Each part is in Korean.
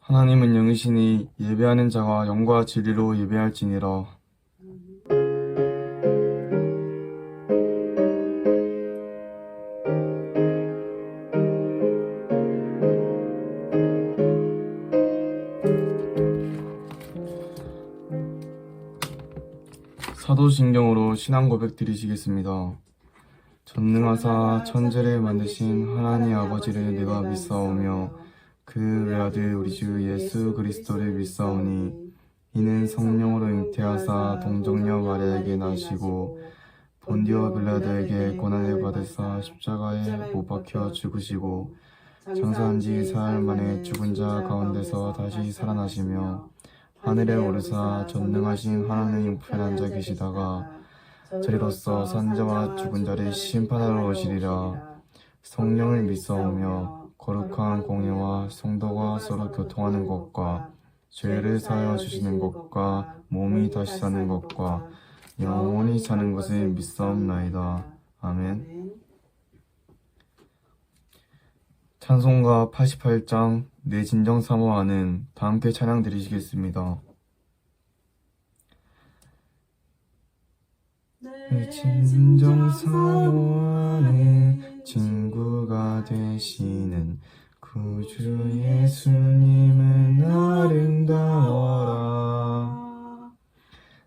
하나님은 영이시니 예배하는 자가 영과 진리로 예배할지니라. 사도신경으로 신앙 고백 드리시겠습니다. 전능하사 천지를 만드신 하나님 아버지를 내가 믿사오며 그 외아들 우리 주 예수 그리스도를 믿사오니 이는 성령으로 잉태하사 동정녀 마리아에게 나시고 본디오 빌라도에게 고난을 받으사 십자가에 못 박혀 죽으시고 장사한 지 사흘 만에 죽은 자 가운데서 다시 살아나시며 하늘에 오르사 전능하신 하나님 우편에 앉아 계시다가 저리로서 산자와 죽은 자를 심판하러 오시리라. 성령을 믿사오며 거룩한 공예와 성도가 서로 교통하는 것과 죄를 사하여 주시는 것과 몸이 다시 사는 것과 영원히 사는 것을 믿사옵나이다. 아멘. 찬송가 88장 내 진정 사모하는 다 함께 찬양 드리시겠습니다. 내 진정 사모하는 친구가 되시는 구주 예수님은 아름다워라.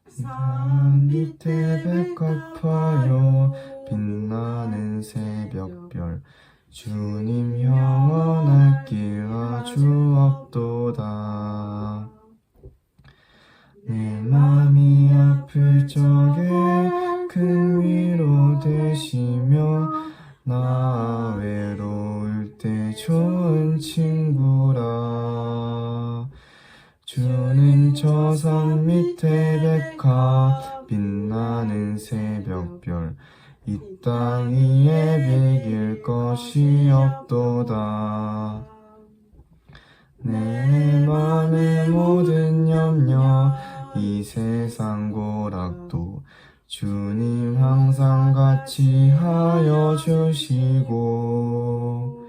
산 밑에 백합화요 빛나는 새벽별 주님 영원할 길 아주 없도다. 내 맘이 아플 적에 큰 위로 되시며 나 외로울 때 좋은 친구라. 주는 저 산 밑에 백합 빛나는 새벽별 이 땅 위에 비길 것이 없도다. 내 맘의 모든 염려 이 세상 고락도 주님 항상 같이 하여 주시고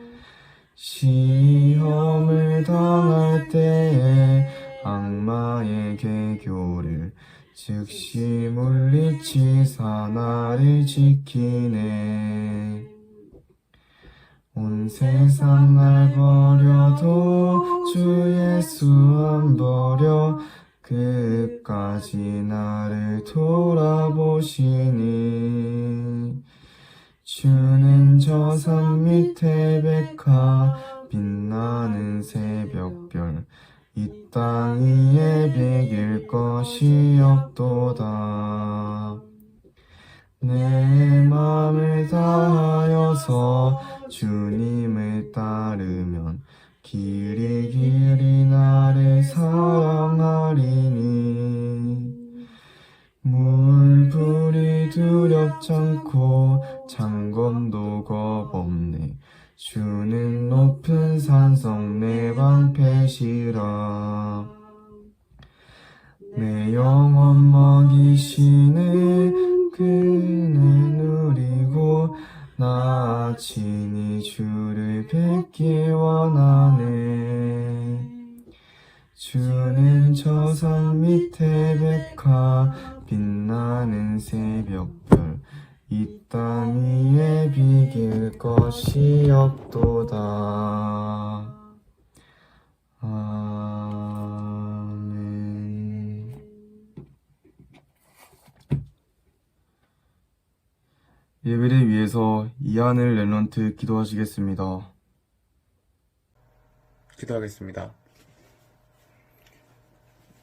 시험을 당할 때에 악마의 개교를 즉시 물리치사 나를 지키네. 온 세상 날 버려도 주 예수 안 버려 끝까지 나를 돌아보시니. 주는 저 산 밑에 백합 빛나는 새벽별 이 땅 위에 비길 것이 없도다. 내 맘을 다하여서 주님을 따르면 길이 나를 사랑하리니. 물불이 두렵지 않고 창검도 겁없네. 주는 높은 산성 내 방패시라. 내 영혼 먹이시는 그네 누리고 나 친히 주를 뵙기 원하네. 주는 저 산 밑에 백합 빛나는 새벽별 이 땅 위에 비길 것이 없도다. 아멘. 예배를 위해서 이하늘 랩런트 기도하시겠습니다. 기도하겠습니다.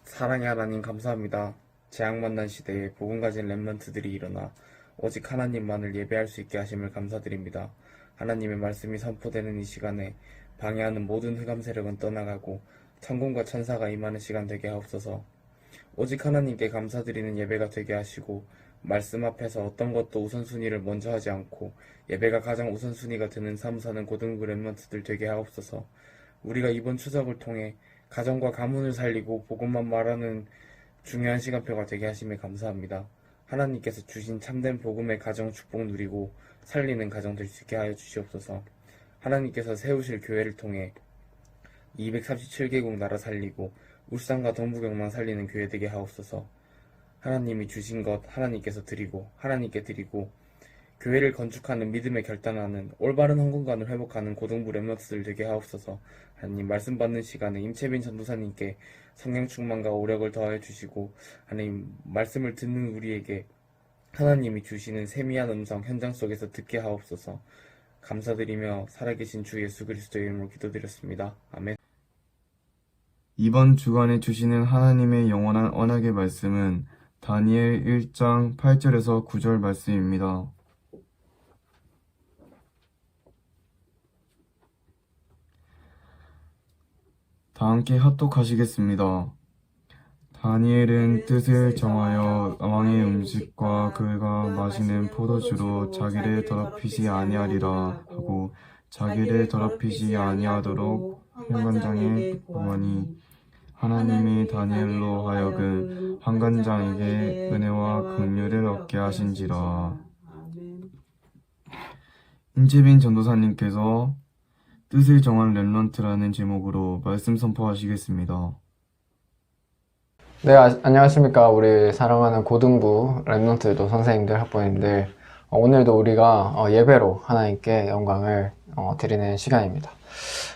사랑의 하나님 감사합니다. 재앙 만난 시대에 복음 가진 렘넌트들이 일어나 오직 하나님만을 예배할 수 있게 하심을 감사드립니다. 하나님의 말씀이 선포되는 이 시간에 방해하는 모든 흑암 세력은 떠나가고 천군과 천사가 임하는 시간 되게 하옵소서. 오직 하나님께 감사드리는 예배가 되게 하시고 말씀 앞에서 어떤 것도 우선순위를 먼저 하지 않고 예배가 가장 우선순위가 되는 삶 사는 고등부 렘넌트들 되게 하옵소서. 우리가 이번 추석을 통해 가정과 가문을 살리고 복음만 말하는 중요한 시간표가 되게 하심에 감사합니다. 하나님께서 주신 참된 복음의 가정 축복 누리고 살리는 가정 될 수 있게 하여 주시옵소서. 하나님께서 세우실 교회를 통해 237개국 나라 살리고 울산과 동부경만 살리는 교회 되게 하옵소서. 하나님이 주신 것 하나님께서 드리고 하나님께 드리고 교회를 건축하는 믿음에 결단하는 올바른 헌금관을 회복하는 고등부 렘넌트들 되게 하옵소서. 하나님 말씀 받는 시간에 임채빈 전도사님께 성령 충만과 오력을 더하여 주시고 하나님 말씀을 듣는 우리에게 하나님이 주시는 세미한 음성 현장 속에서 듣게 하옵소서. 감사드리며 살아계신 주 예수 그리스도의 이름으로 기도드렸습니다. 아멘. 이번 주간에 주시는 하나님의 영원한 언약의 말씀은 다니엘 1장 8절에서 9절 말씀입니다. 다 함께 합독하시겠습니다. 다니엘은 뜻을 정하여 왕의 음식과 그가 마시는 포도주로 자기를 더럽히지 아니하리라 하고 자기를 더럽히지 아니하도록 환관장에 보하니 하나님이 다니엘로 하여금 환관장에게 은혜와 긍휼을 얻게 하신지라. 임재빈 전도사님께서 뜻을 정한 렘넌트라는 제목으로 말씀 선포하시겠습니다. 네, 안녕하십니까. 우리 사랑하는 고등부 랩런트도 선생님들, 학부모님들. 오늘도 우리가 예배로 하나님께 영광을 드리는 시간입니다.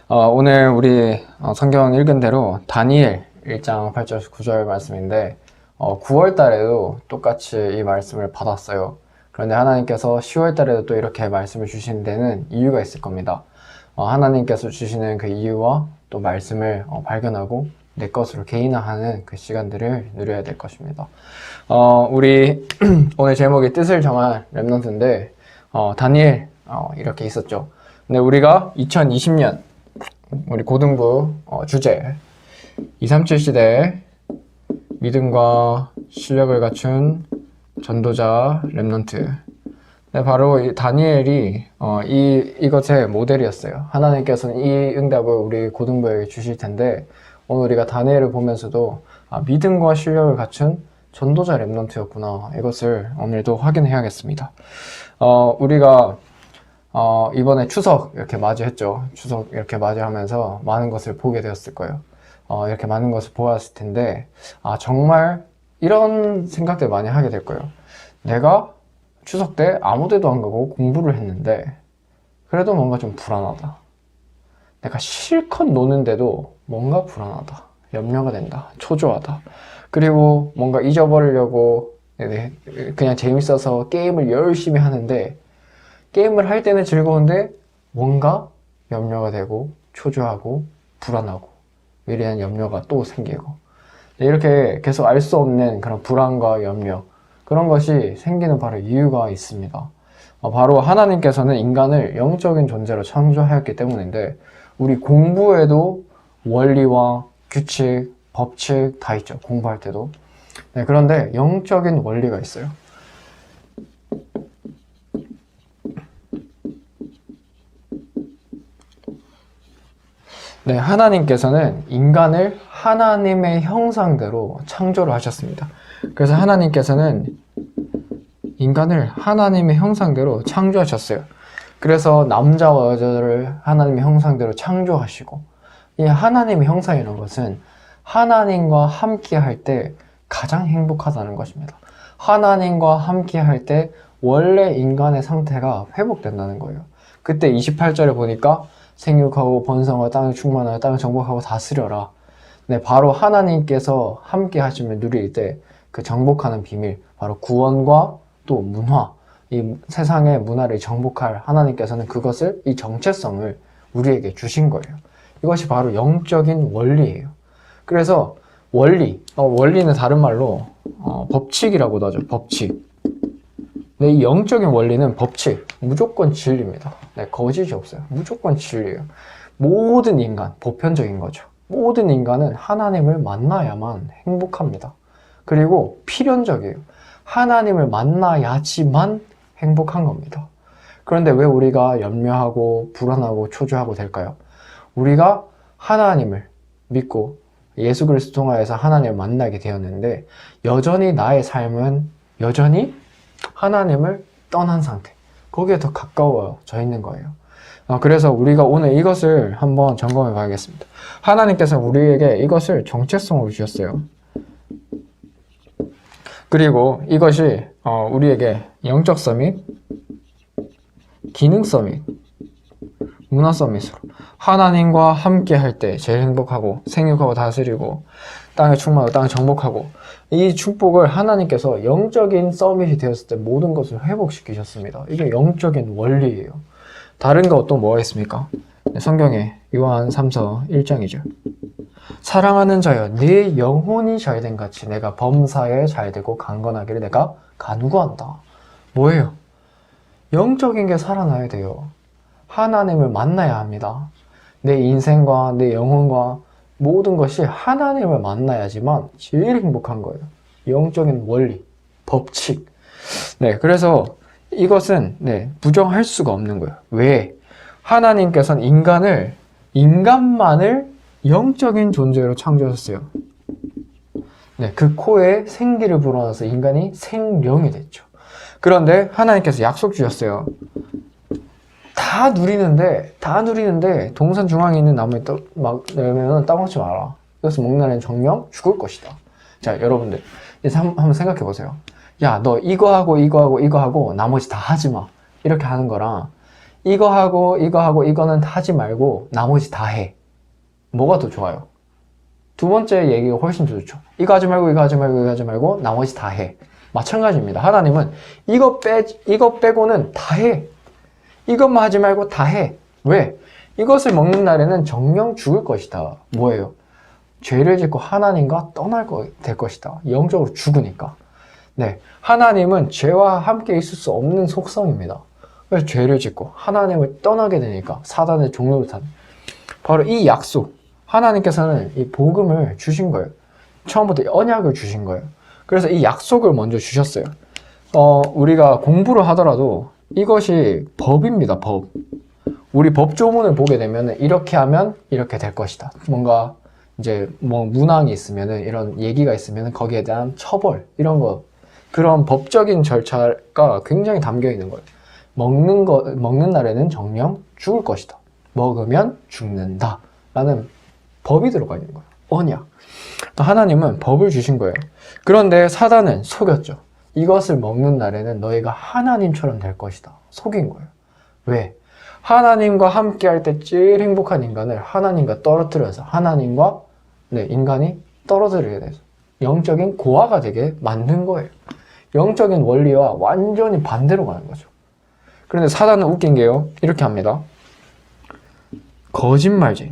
오늘 우리 성경 읽은 대로 다니엘 1장 8절 9절 말씀인데 9월 달에도 똑같이 이 말씀을 받았어요. 그런데 하나님께서 10월 달에도 또 이렇게 말씀을 주신 데는 이유가 있을 겁니다. 하나님께서 주시는 그 이유와 또 말씀을 발견하고 내 것으로 개인화하는 그 시간들을 누려야 될 것입니다. 우리 오늘 제목이 뜻을 정한 렘넌트인데 다니엘 이렇게 있었죠. 근데 우리가 2020년 우리 고등부 주제 237 시대에 믿음과 실력을 갖춘 전도자 렘넌트. 네, 바로 이 다니엘이 이것의 모델이었어요. 하나님께서는 이 응답을 우리 고등부에게 주실 텐데 오늘 우리가 다니엘을 보면서도 믿음과 실력을 갖춘 전도자 렘넌트였구나, 이것을 오늘도 확인해야겠습니다. 우리가 이번에 추석 이렇게 맞이했죠. 추석 이렇게 맞이하면서 많은 것을 보게 되었을 거예요. 이렇게 많은 것을 보았을 텐데 정말 이런 생각들 많이 하게 될 거예요. 내가 추석 때 아무 데도 안 가고 공부를 했는데 그래도 뭔가 좀 불안하다. 내가 실컷 노는데도 뭔가 불안하다. 염려가 된다. 초조하다. 그리고 뭔가 잊어버리려고 그냥 재밌어서 게임을 열심히 하는데 게임을 할 때는 즐거운데 뭔가 염려가 되고 초조하고 불안하고 미래한 염려가 또 생기고 이렇게 계속 알 수 없는 그런 불안과 염려, 그런 것이 생기는 바로 이유가 있습니다. 바로 하나님께서는 인간을 영적인 존재로 창조하였기 때문인데 우리 공부에도 원리와 규칙, 법칙 다 있죠. 공부할 때도. 네, 그런데 영적인 원리가 있어요. 네, 하나님께서는 인간을 하나님의 형상대로 창조를 하셨습니다. 그래서 하나님께서는 인간을 하나님의 형상대로 창조하셨어요. 그래서 남자와 여자를 하나님의 형상대로 창조하시고, 이 하나님의 형상이라는 것은 하나님과 함께 할 때 가장 행복하다는 것입니다. 하나님과 함께 할 때 원래 인간의 상태가 회복된다는 거예요. 그때 28절에 보니까 생육하고 번성하고 땅을 충만하여 땅을 정복하고 다스려라. 네, 바로 하나님께서 함께 하시면 누릴 때 그 정복하는 비밀, 바로 구원과 또 문화, 이 세상의 문화를 정복할 하나님께서는 그것을, 이 정체성을 우리에게 주신 거예요. 이것이 바로 영적인 원리예요. 그래서 원리는 다른 말로 법칙이라고도 하죠. 법칙. 네, 이 영적인 원리는 법칙, 무조건 진리입니다. 네, 거짓이 없어요. 무조건 진리예요. 모든 인간, 보편적인 거죠. 모든 인간은 하나님을 만나야만 행복합니다. 그리고 필연적이에요. 하나님을 만나야지만 행복한 겁니다. 그런데 왜 우리가 염려하고 불안하고 초조하고 될까요? 우리가 하나님을 믿고 예수 그리스도 통하여서 하나님을 만나게 되었는데 여전히 나의 삶은 여전히 하나님을 떠난 상태, 거기에 더 가까워져 있는 거예요. 그래서 우리가 오늘 이것을 한번 점검해 봐야겠습니다. 하나님께서 우리에게 이것을 정체성으로 주셨어요. 그리고 이것이 우리에게 영적 서밋, 기능 서밋, 문화 서밋으로 하나님과 함께 할 때 제일 행복하고 생육하고 다스리고 땅에 충만하고 땅을 정복하고 이 축복을 하나님께서 영적인 서밋이 되었을 때 모든 것을 회복시키셨습니다. 이게 영적인 원리예요. 다른 거 또 뭐가 있습니까? 성경에 요한 3서 1장이죠. 사랑하는 자여 네 영혼이 잘된 같이 내가 범사에 잘되고 강건하기를 내가 간구한다. 뭐예요? 영적인 게 살아나야 돼요. 하나님을 만나야 합니다. 내 인생과 내 영혼과 모든 것이 하나님을 만나야지만 제일 행복한 거예요. 영적인 원리, 법칙. 네, 그래서 이것은 부정할 수가 없는 거예요. 왜? 하나님께서는 인간만을 영적인 존재로 창조하셨어요. 네, 그 코에 생기를 불어넣어서 인간이 생명이 됐죠. 그런데 하나님께서 약속 주셨어요. 다 누리는데 동산 중앙에 있는 나무에 막 열면은 따먹지 마라. 그래서 먹는 날엔 정령 죽을 것이다. 자, 여러분들 이제 한번 생각해 보세요. 야, 너 이거 하고 나머지 다 하지 마. 이렇게 하는 거랑 이거 하고 이거는 하지 말고 나머지 다 해. 뭐가 더 좋아요? 두 번째 얘기가 훨씬 더 좋죠. 이거 하지 말고 나머지 다 해. 마찬가지입니다. 하나님은 이거 빼고는 다 해. 이것만 하지 말고 다 해. 왜? 이것을 먹는 날에는 정령 죽을 것이다. 뭐예요? 죄를 짓고 하나님과 될 것이다. 영적으로 죽으니까. 네, 하나님은 죄와 함께 있을 수 없는 속성입니다. 그래서 죄를 짓고 하나님을 떠나게 되니까 사단의 종로를 타는. 바로 이 약속. 하나님께서는 이 복음을 주신 거예요. 처음부터 언약을 주신 거예요. 그래서 이 약속을 먼저 주셨어요. 우리가 공부를 하더라도 이것이 법입니다. 법. 우리 법조문을 보게 되면 이렇게 하면 이렇게 될 것이다. 뭔가 이제 뭐 문항이 있으면은 이런 얘기가 있으면은 거기에 대한 처벌 이런 거 그런 법적인 절차가 굉장히 담겨 있는 거예요. 먹는 날에는 정령 죽을 것이다. 먹으면 죽는다. 라는 법이 들어가 있는 거예요. 언약. 하나님은 법을 주신 거예요. 그런데 사단은 속였죠. 이것을 먹는 날에는 너희가 하나님처럼 될 것이다. 속인 거예요. 왜? 하나님과 함께 할 때 제일 행복한 인간을 하나님과 떨어뜨려서 하나님과 인간이 떨어뜨리게 돼서 영적인 고아가 되게 만든 거예요. 영적인 원리와 완전히 반대로 가는 거죠. 그런데 사단은 웃긴 게요. 이렇게 합니다. 거짓말쟁이.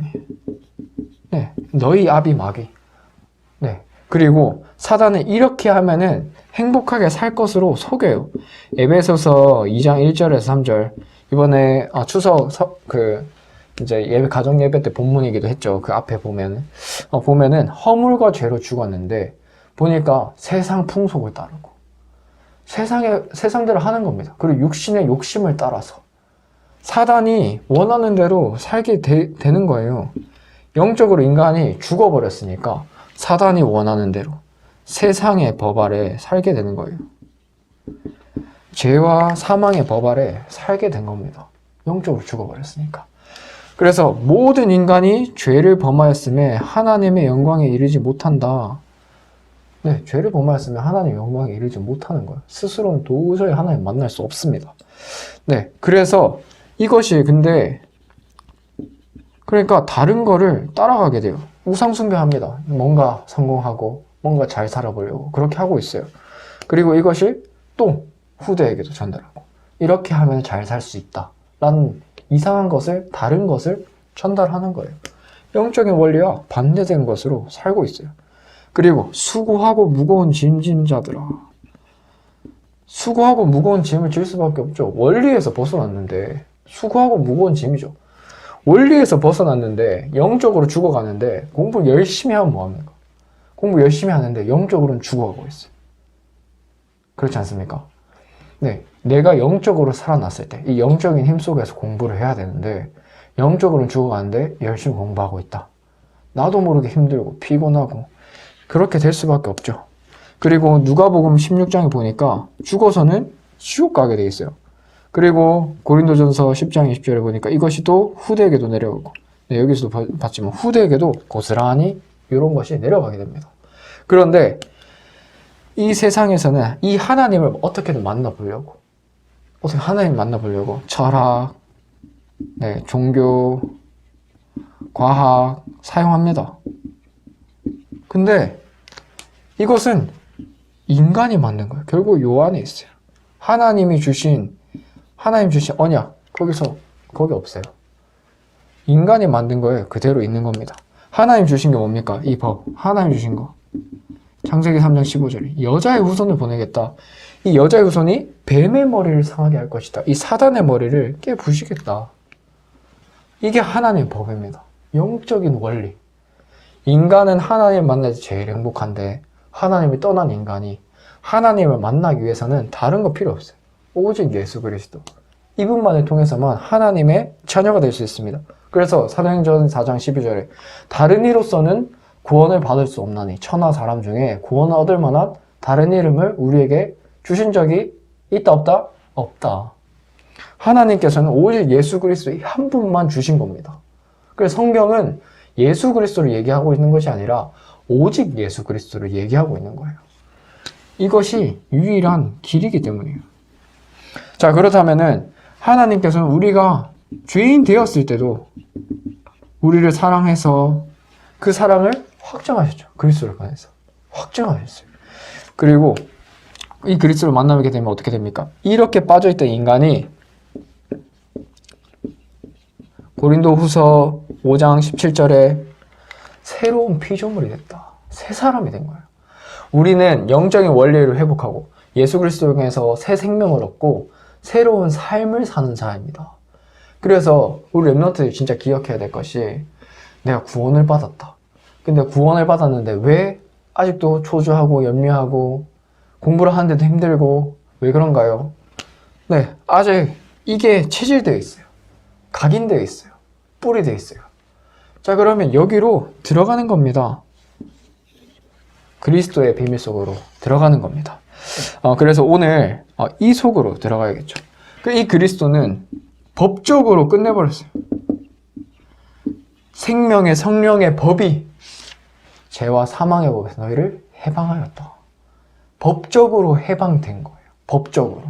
네, 너희 아비 마귀. 네. 그리고 사단은 이렇게 하면은 행복하게 살 것으로 속여요. 에베소서 2장 1절에서 3절. 이번에 추석 이제 예배 가정 예배 때 본문이기도 했죠. 그 앞에 보면은 허물과 죄로 죽었는데 보니까 세상 풍속을 따르고 세상대로 하는 겁니다. 그리고 육신의 욕심을 따라서 사단이 원하는 대로 살게 되는 거예요. 영적으로 인간이 죽어버렸으니까 사단이 원하는 대로 세상의 법 아래 살게 되는 거예요. 죄와 사망의 법 아래 살게 된 겁니다. 영적으로 죽어버렸으니까. 그래서 모든 인간이 죄를 범하였음에 하나님의 영광에 이르지 못한다. 네, 죄를 범하였으면 하나님의 영광에 이르지 못하는 거예요. 스스로는 도저히 하나님 만날 수 없습니다. 네, 그래서 이것이 그러니까 다른 거를 따라가게 돼요. 우상숭배합니다. 뭔가 성공하고 뭔가 잘 살아보려고 그렇게 하고 있어요. 그리고 이것이 또 후대에게도 전달하고 이렇게 하면 잘 살 수 있다 라는 이상한 것을 다른 것을 전달하는 거예요. 영적인 원리와 반대된 것으로 살고 있어요. 그리고 수고하고 무거운 짐 진 자들아. 수고하고 무거운 짐을 질 수밖에 없죠. 원리에서 벗어났는데 수고하고 무거운 짐이죠. 원리에서 벗어났는데 영적으로 죽어가는데 공부 열심히 하면 뭐합니까? 공부 열심히 하는데 영적으로는 죽어가고 있어요. 그렇지 않습니까? 네, 내가 영적으로 살아났을 때 이 영적인 힘 속에서 공부를 해야 되는데 영적으로는 죽어가는데 열심히 공부하고 있다. 나도 모르게 힘들고 피곤하고 그렇게 될 수밖에 없죠. 그리고 누가복음 16장에 보니까 죽어서는 지옥 가게 돼 있어요. 그리고 고린도전서 10장 20절에 보니까 이것이 또 후대에게도 내려오고 여기서도 봤지만 후대에게도 고스란히 이런 것이 내려가게 됩니다. 그런데 이 세상에서는 이 하나님을 어떻게든 만나보려고 철학, 네, 종교, 과학 사용합니다. 근데 이것은 인간이 만든 거예요. 결국 요 안에 있어요. 하나님 주신 언약, 거기 없어요. 인간이 만든 거에 그대로 있는 겁니다. 하나님 주신 게 뭡니까? 이 법. 하나님 주신 거. 창세기 3장 15절에 여자의 후손을 보내겠다. 이 여자의 후손이 뱀의 머리를 상하게 할 것이다. 이 사단의 머리를 깨부시겠다. 이게 하나님의 법입니다. 영적인 원리. 인간은 하나님을 만날 때 제일 행복한데 하나님을 떠난 인간이 하나님을 만나기 위해서는 다른 거 필요 없어요. 오직 예수 그리스도. 이분만을 통해서만 하나님의 자녀가 될 수 있습니다. 그래서 사도행전 4장 12절에 다른 이로서는 구원을 받을 수 없나니 천하 사람 중에 구원을 얻을 만한 다른 이름을 우리에게 주신 적이 있다 없다? 없다. 하나님께서는 오직 예수 그리스도 한 분만 주신 겁니다. 그래서 성경은 예수 그리스도를 얘기하고 있는 것이 아니라 오직 예수 그리스도를 얘기하고 있는 거예요. 이것이 유일한 길이기 때문이에요. 자, 그렇다면은 하나님께서는 우리가 죄인 되었을 때도 우리를 사랑해서 그 사랑을 확정하셨죠. 그리스도를 통해서 확정하셨어요. 그리고 이 그리스도를 만나게 되면 어떻게 됩니까? 이렇게 빠져있던 인간이 고린도후서 5장 17절에 새로운 피조물이 됐다. 새 사람이 된 거예요. 우리는 영적인 원리를 회복하고 예수 그리스도를 통해서 새 생명을 얻고 새로운 삶을 사는 자입니다. 그래서 우리 랩런트 진짜 기억해야 될 것이 내가 구원을 받았다. 근데 구원을 받았는데 왜 아직도 초조하고 염려하고 공부를 하는데도 힘들고 왜 그런가요? 네, 아직 이게 체질되어 있어요. 각인되어 있어요. 뿌리 되어 있어요. 자, 그러면 여기로 들어가는 겁니다. 그리스도의 비밀 속으로 들어가는 겁니다. 그래서 오늘 이 속으로 들어가야겠죠. 이 그리스도는 법적으로 끝내버렸어요. 생명의 성령의 법이 죄와 사망의 법에서 너희를 해방하였다. 법적으로 해방된 거예요. 법적으로.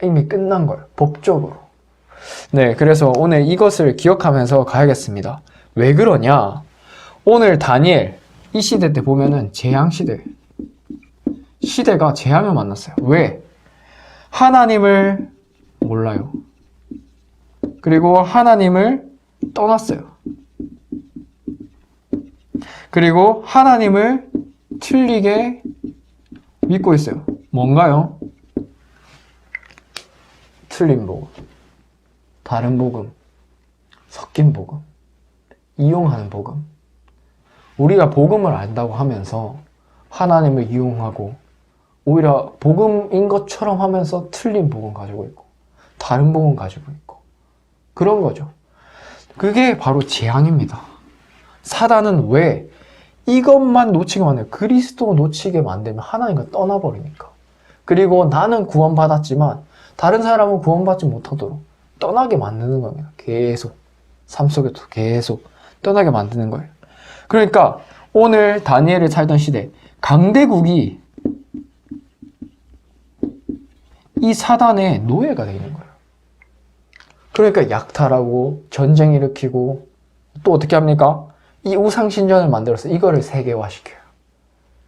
이미 끝난 거예요. 법적으로. 네, 그래서 오늘 이것을 기억하면서 가야겠습니다. 왜 그러냐? 오늘 다니엘 이 시대 때 보면은 시대가 재앙을 만났어요. 왜? 하나님을 몰라요. 그리고 하나님을 떠났어요. 그리고 하나님을 틀리게 믿고 있어요. 뭔가요? 틀린 복음, 다른 복음, 섞인 복음, 이용하는 복음. 우리가 복음을 안다고 하면서 하나님을 이용하고 오히려 복음인 것처럼 하면서 틀린 복음 가지고 있고 다른 복음 가지고 있고 그런 거죠. 그게 바로 재앙입니다. 사단은 왜 이것만 놓치게 만들어요? 그리스도 놓치게 만들면 하나님과 떠나버리니까. 그리고 나는 구원받았지만 다른 사람은 구원받지 못하도록 떠나게 만드는 겁니다. 계속 삶 속에도 계속 떠나게 만드는 거예요. 그러니까 오늘 다니엘을 살던 시대 강대국이 이 사단의 노예가 되는 거예요. 그러니까 약탈하고 전쟁 일으키고 또 어떻게 합니까? 이 우상신전을 만들어서 이거를 세계화시켜요.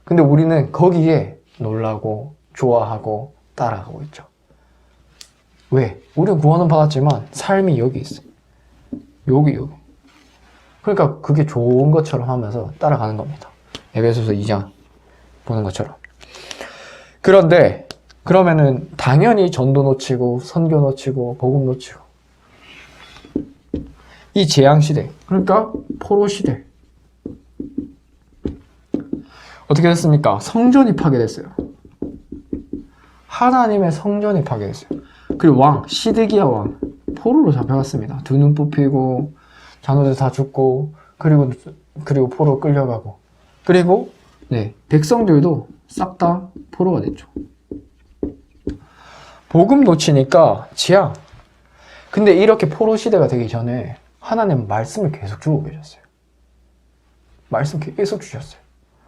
근데 우리는 거기에 놀라고 좋아하고 따라가고 있죠. 왜? 우리는 구원은 받았지만 삶이 여기 있어요. 여기. 그러니까 그게 좋은 것처럼 하면서 따라가는 겁니다. 에베소서 2장 보는 것처럼. 그런데 그러면은 당연히 전도 놓치고 선교 놓치고 복음 놓치고 이 재앙시대, 그러니까 포로시대 어떻게 됐습니까? 성전이 파괴됐어요. 하나님의 성전이 파괴됐어요. 그리고 왕, 시드기야 왕 포로로 잡혀갔습니다. 두 눈 뽑히고 자녀들 다 죽고 그리고 포로 끌려가고 그리고 백성들도 싹 다 포로가 됐죠. 복음 놓치니까 재앙. 근데 이렇게 포로 시대가 되기 전에 하나님은 말씀을 계속 주고 계셨어요. 말씀 계속 주셨어요.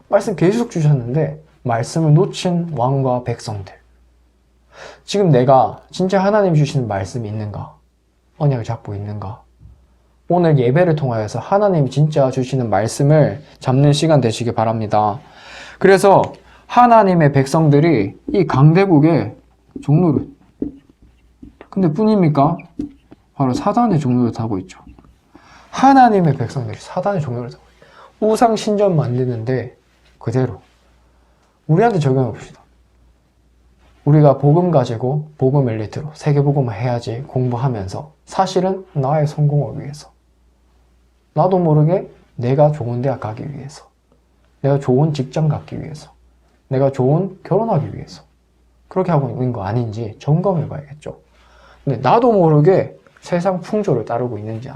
말씀 계속 주셨는데 말씀을 놓친 왕과 백성들. 지금 내가 진짜 하나님 주시는 말씀이 있는가? 언약을 잡고 있는가? 오늘 예배를 통하여서 하나님이 진짜 주시는 말씀을 잡는 시간 되시기 바랍니다. 그래서 하나님의 백성들이 이 강대국의 종노릇. 근데 뿐입니까? 바로 사단의 종노릇 하고 있죠. 하나님의 백성들이 사단의 종노릇 하고 있죠. 우상 신전 만드는데 그대로 우리한테 적용해 봅시다. 우리가 복음 가지고 복음 엘리트로 세계복음을 해야지 공부하면서 사실은 나의 성공을 위해서 나도 모르게 내가 좋은 대학 가기 위해서 내가 좋은 직장 갖기 위해서 내가 좋은 결혼하기 위해서 그렇게 하고 있는 거 아닌지 점검해 봐야겠죠. 근데 나도 모르게 세상 풍조를 따르고 있는지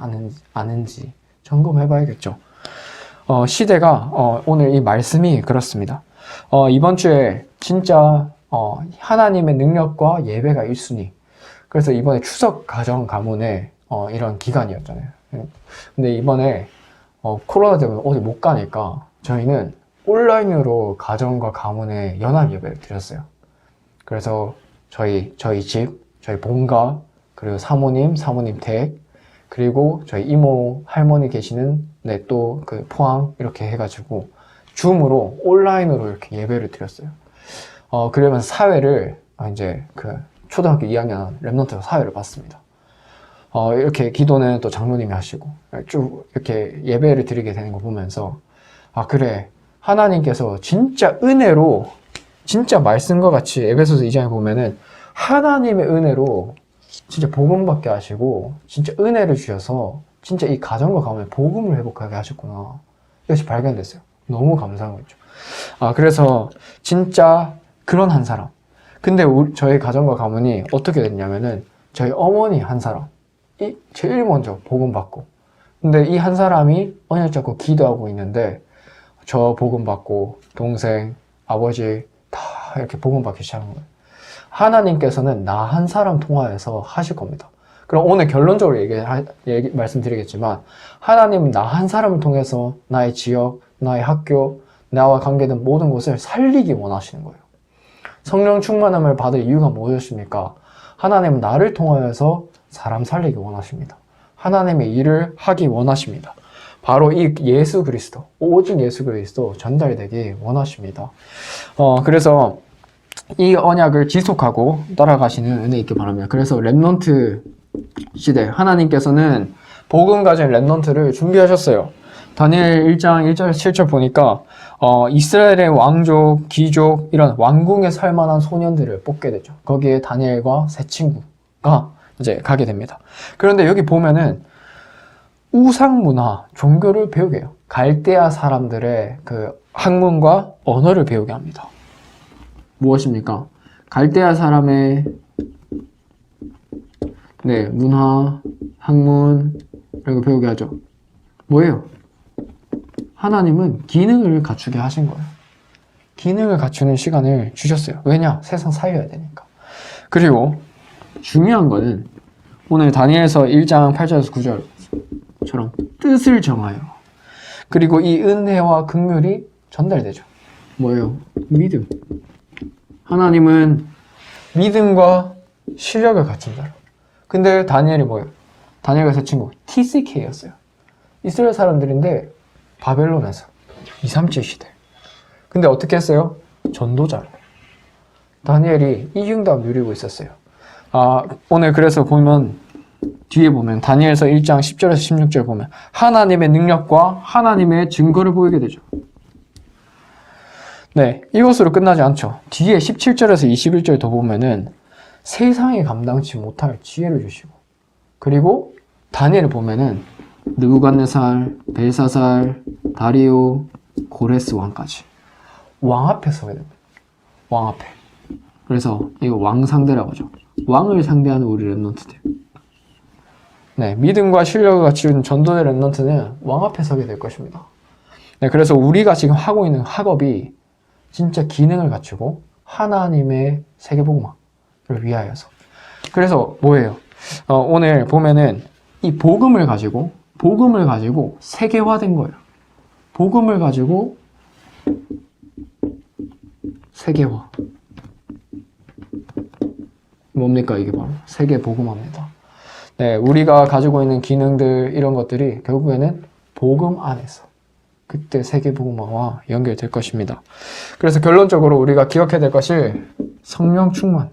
아는지 점검해 봐야겠죠. 시대가 오늘 이 말씀이 그렇습니다. 이번 주에 진짜 하나님의 능력과 예배가 1순위. 그래서 이번에 추석 가정 가문에 이런 기간이었잖아요. 근데 이번에 코로나 때문에 어디 못 가니까 저희는 온라인으로 가정과 가문에 연합 예배를 드렸어요. 그래서 저희 집, 저희 본가, 그리고 사모님 댁, 그리고 저희 이모, 할머니 계시는 또 그 포항 이렇게 해가지고 줌으로 온라인으로 이렇게 예배를 드렸어요. 그러면서 사회를 이제 그 초등학교 2학년 랩넌트 사회를 봤습니다. 이렇게 기도는 또 장로님이 하시고 쭉 이렇게 예배를 드리게 되는 거 보면서 그래 하나님께서 진짜 은혜로 진짜 말씀과 같이 에베소서 2장에 보면은 하나님의 은혜로 진짜 복음 받게 하시고 진짜 은혜를 주셔서 진짜 이 가정과 가문에 복음을 회복하게 하셨구나. 이것이 발견됐어요. 너무 감사한 거죠. 그래서 진짜 그런 한 사람. 근데 저희 가정과 가문이 어떻게 됐냐면은 저희 어머니 한 사람이 제일 먼저 복음 받고 근데 이 한 사람이 언약 잡고 기도하고 있는데 저 복음 받고 동생, 아버지 다 이렇게 복음 받기 시작한 거예요. 하나님께서는 나 한 사람 통하여서 하실 겁니다. 그럼 오늘 결론적으로 말씀드리겠지만 하나님은 나 한 사람을 통해서 나의 지역, 나의 학교, 나와 관계된 모든 것을 살리기 원하시는 거예요. 성령 충만함을 받을 이유가 무엇입니까? 하나님은 나를 통하여서 사람 살리기 원하십니다. 하나님의 일을 하기 원하십니다. 바로 이 예수 그리스도, 오직 예수 그리스도 전달되기 원하십니다. 그래서 이 언약을 지속하고 따라가시는 은혜 있기 바랍니다. 그래서 랩넌트 시대, 하나님께서는 복음 가진 랩넌트를 준비하셨어요. 다니엘 1장 1절 7절 보니까 이스라엘의 왕족, 귀족 이런 왕궁에 살 만한 소년들을 뽑게 되죠. 거기에 다니엘과 세 친구가 이제 가게 됩니다. 그런데 여기 보면은 우상 문화, 종교를 배우게 해요. 갈대아 사람들의 그 학문과 언어를 배우게 합니다. 무엇입니까? 갈대아 사람의 문화, 학문 이런 거 배우게 하죠. 뭐예요? 하나님은 기능을 갖추게 하신 거예요. 기능을 갖추는 시간을 주셨어요. 왜냐? 세상 살려야 되니까. 그리고 중요한 거는 오늘 다니엘서 1장 8절에서 9절처럼 뜻을 정하여 그리고 이 은혜와 긍휼이 전달되죠. 뭐예요? 믿음. 하나님은 믿음과 실력을 갖춘다. 근데 다니엘이 뭐예요? 다니엘과 세 친구 TCK였어요. 이스라엘 사람들인데 바벨론에서 237 시대. 근데 어떻게 했어요? 전도자로. 다니엘이 이 응답 누리고 있었어요. 오늘 그래서 보면 뒤에 보면 다니엘서 1장 10절에서 16절 보면 하나님의 능력과 하나님의 증거를 보이게 되죠. 이것으로 끝나지 않죠. 뒤에 17절에서 21절 더 보면은 세상이 감당치 못할 지혜를 주시고 그리고 다니엘을 보면은 느부갓네살, 벨사살, 다리오, 고레스 왕까지 왕 앞에 서게 됩니다. 왕 앞에. 그래서 이거 왕 상대라고 하죠. 왕을 상대하는 우리 랩넌트들. 믿음과 실력을 갖춘 전도의 랩넌트는 왕 앞에 서게 될 것입니다. 그래서 우리가 지금 하고 있는 학업이 진짜 기능을 갖추고 하나님의 세계복음화를 위하여서. 그래서 뭐예요? 오늘 보면은 이 복음을 가지고 세계화된 거예요. 복음을 가지고 세계화. 뭡니까? 이게 바로 세계복음화입니다. 네, 우리가 가지고 있는 기능들 이런 것들이 결국에는 복음 안에서 그때 세계복음화와 연결될 것입니다. 그래서 결론적으로 우리가 기억해야 될 것이 성령 충만.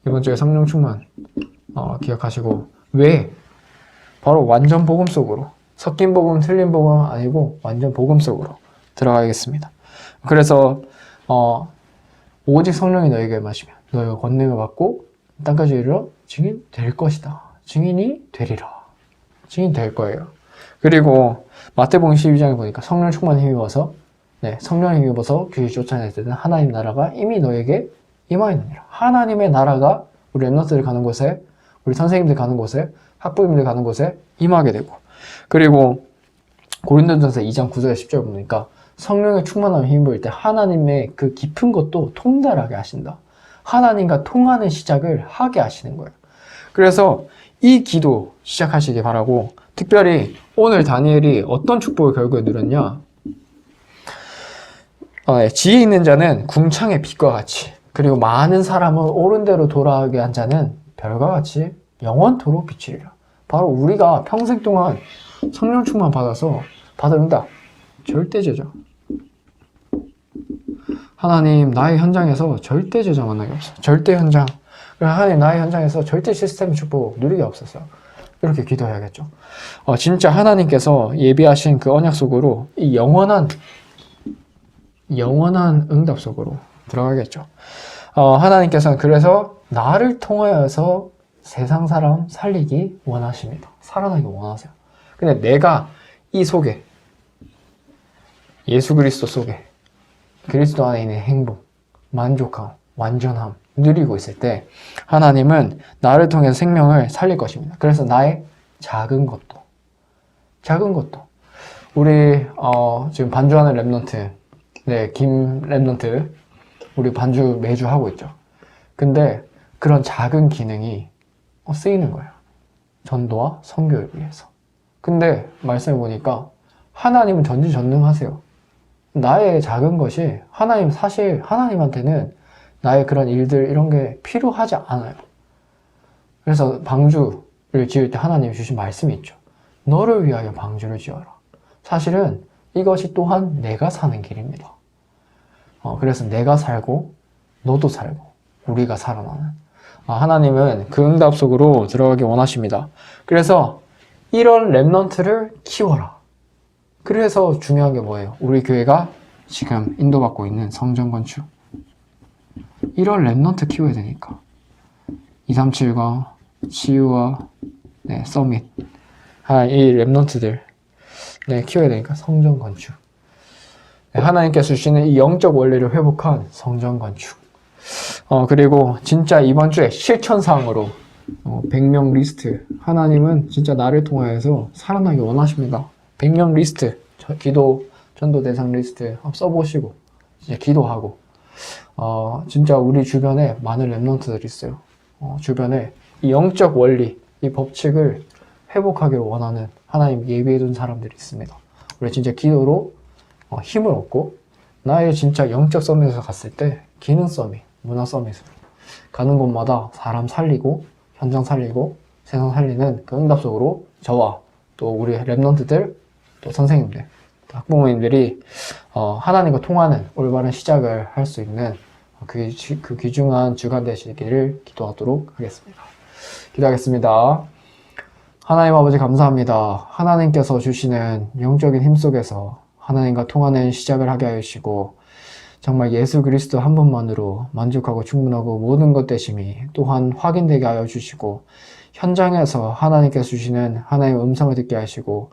이번 주에 성령 충만 기억하시고, 왜? 바로 완전 복음 속으로, 섞인 복음, 틀린 복음 아니고 완전 복음 속으로 들어가겠습니다. 그래서 오직 성령이 너에게 마시면 너희가 권능을 받고 땅까지 이르러 증인 될 것이다. 증인이 되리라. 증인 될 거예요. 그리고 마태복음 12장에 보니까 성령 충만에 힘입어서, 성령에 힘입어서 귀를 쫓아낼 때는 하나님 나라가 이미 너에게 임하였느니라. 하나님의 나라가 우리 랩런트들 가는 곳에, 우리 선생님들 가는 곳에, 학부님들 가는 곳에 임하게 되고, 그리고 고린도전서 2장 9절 10절 보니까 성령의 충만함에 힘입을 때 하나님의 그 깊은 것도 통달하게 하신다. 하나님과 통하는 시작을 하게 하시는 거예요. 그래서 이 기도 시작하시기 바라고, 특별히 오늘 다니엘이 어떤 축복을 결국에 누렸냐? 지혜 있는 자는 궁창의 빛과 같이, 그리고 많은 사람을 옳은 대로 돌아가게 한 자는 별과 같이 영원토록 비치리라. 바로 우리가 평생 동안 성령 충만 받아서 받은 응답, 절대제자. 하나님 나의 현장에서 절대제자 만나게 없어. 절대 현장. 하나님 나의 현장에서 절대 시스템 축복 누리게 없어서. 이렇게 기도해야겠죠. 진짜 하나님께서 예비하신 그 언약 속으로 이 영원한 응답 속으로 들어가겠죠. 하나님께서는 그래서 나를 통하여서 세상 사람 살리기 원하십니다. 살아나기 원하세요. 근데 내가 이 속에, 예수 그리스도 속에, 그리스도 안에 있는 행복, 만족함, 완전함 누리고 있을 때 하나님은 나를 통해서 생명을 살릴 것입니다. 그래서 나의 작은 것도 우리 지금 반주하는 랩런트, 김 랩런트 우리 반주 매주 하고 있죠. 근데 그런 작은 기능이 쓰이는 거예요. 전도와 선교를 위해서. 근데 말씀해 보니까 하나님은 전지전능하세요. 나의 작은 것이 사실 하나님한테는 나의 그런 일들 이런 게 필요하지 않아요. 그래서 방주를 지을 때 하나님이 주신 말씀이 있죠. 너를 위하여 방주를 지어라. 사실은 이것이 또한 내가 사는 길입니다. 그래서 내가 살고 너도 살고 우리가 살아나는, 하나님은 그 응답 속으로 들어가기 원하십니다. 그래서 이런 랩넌트를 키워라. 그래서 중요한 게 뭐예요? 우리 교회가 지금 인도받고 있는 성전 건축, 이런 랩넌트 키워야 되니까 237과 치유와 서밋, 이 랩넌트들 키워야 되니까 성전 건축, 하나님께서 주시는 이 영적 원리를 회복한 성전 건축, 그리고 진짜 이번 주에 실천사항으로 100명 리스트, 하나님은 진짜 나를 통하여서 살아나기 원하십니다. 100명 리스트, 기도, 전도 대상 리스트 한번 써보시고 진짜 기도하고, 진짜 우리 주변에 많은 랩런트들이 있어요. 주변에 이 영적 원리, 이 법칙을 회복하기를 원하는 하나님 예비해둔 사람들이 있습니다. 우리 진짜 기도로 힘을 얻고 나의 진짜 영적 서밋에서 갔을 때 기능 서밋, 문화 서밋으로 가는 곳마다 사람 살리고 현장 살리고 세상 살리는 그 응답 속으로 저와 또 우리 랩런트들, 또 선생님들, 또 학부모님들이 하나님과 통하는 올바른 시작을 할 수 있는 그 귀중한 주간 되시기를 기도하도록 하겠습니다. 기도하겠습니다. 하나님 아버지 감사합니다. 하나님께서 주시는 영적인 힘 속에서 하나님과 통하는 시작을 하게 하여 주시고, 정말 예수 그리스도 한 분만으로 만족하고 충분하고 모든 것 되심이 또한 확인되게 하여 주시고, 현장에서 하나님께서 주시는 하나님의 음성을 듣게 하시고,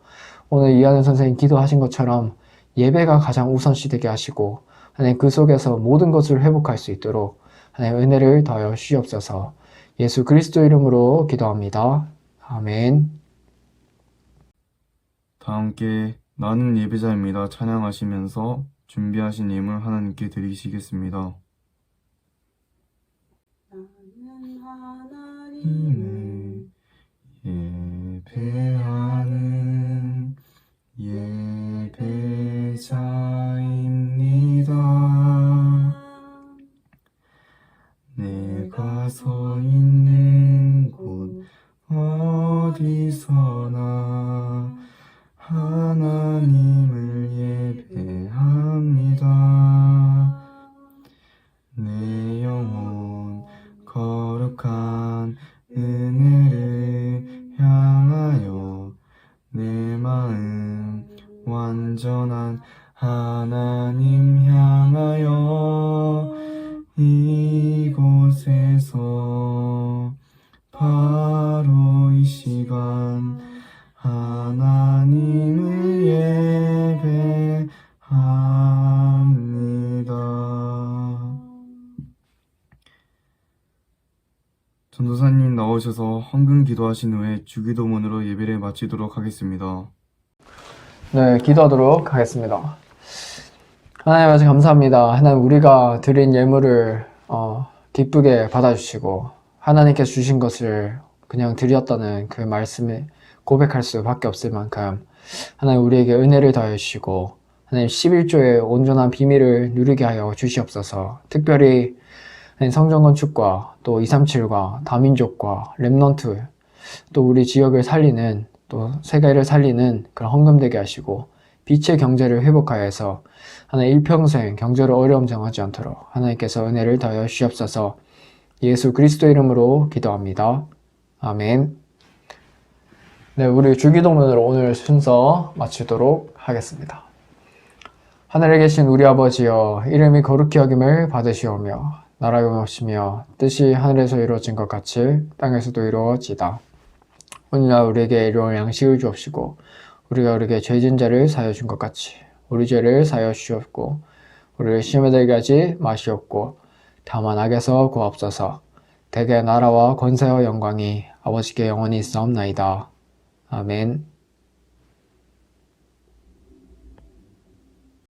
오늘 이하늘 선생님 기도하신 것처럼 예배가 가장 우선시 되게 하시고, 하나님 그 속에서 모든 것을 회복할 수 있도록 하나님 은혜를 더하여 주시옵소서. 예수 그리스도 이름으로 기도합니다. 아멘. 다 함께 나는 예배자입니다 찬양하시면서 준비하신 예물 하나님께 드리시겠습니다. 나는 하나님을 예배하는 예배자입니다. 내가 서 어디서나 하나님을 예배합니다. 내 영혼 거룩한 은혜를 향하여 내 마음 완전한 하나님 향하여 이곳에서 바로 이 시간 하나님을 예배합니다. 전도사님 나오셔서 헌금 기도하신 후에 주기도문으로 예배를 마치도록 하겠습니다. 네, 기도하도록 하겠습니다. 하나님 아버지 감사합니다. 하나님 우리가 드린 예물을 기쁘게 받아주시고 하나님께서 주신 것을 그냥 드렸다는 그 말씀에 고백할 수밖에 없을 만큼 하나님 우리에게 은혜를 더해 주시고 하나님 11조의 온전한 비밀을 누리게 하여 주시옵소서. 특별히 성전 건축과 또 237과 다민족과 렘넌트 또 우리 지역을 살리는 또 세계를 살리는 그런 헌금되게 하시고 빛의 경제를 회복하여서 하나님 일평생 경제로 어려움 정하지 않도록 하나님께서 은혜를 더하여 주시옵소서. 예수 그리스도 이름으로 기도합니다. 아멘. 네, 우리 주기도문으로 오늘 순서 마치도록 하겠습니다. 하늘에 계신 우리 아버지여, 이름이 거룩히 여김을 받으시오며 나라가 오시며 뜻이 하늘에서 이루어진 것 같이 땅에서도 이루어지다. 오늘날 우리에게 일용할 양식을 주옵시고 우리가 우리에게 죄진 자를 사하여 준 것 같이 우리 죄를 사하여 주옵고 우리를 시험에 들게 하지 마시옵고 다만 악에서 구하옵소서. 대개 나라와 권세와 영광이 아버지께 영원히 있사옵나이다. 아멘.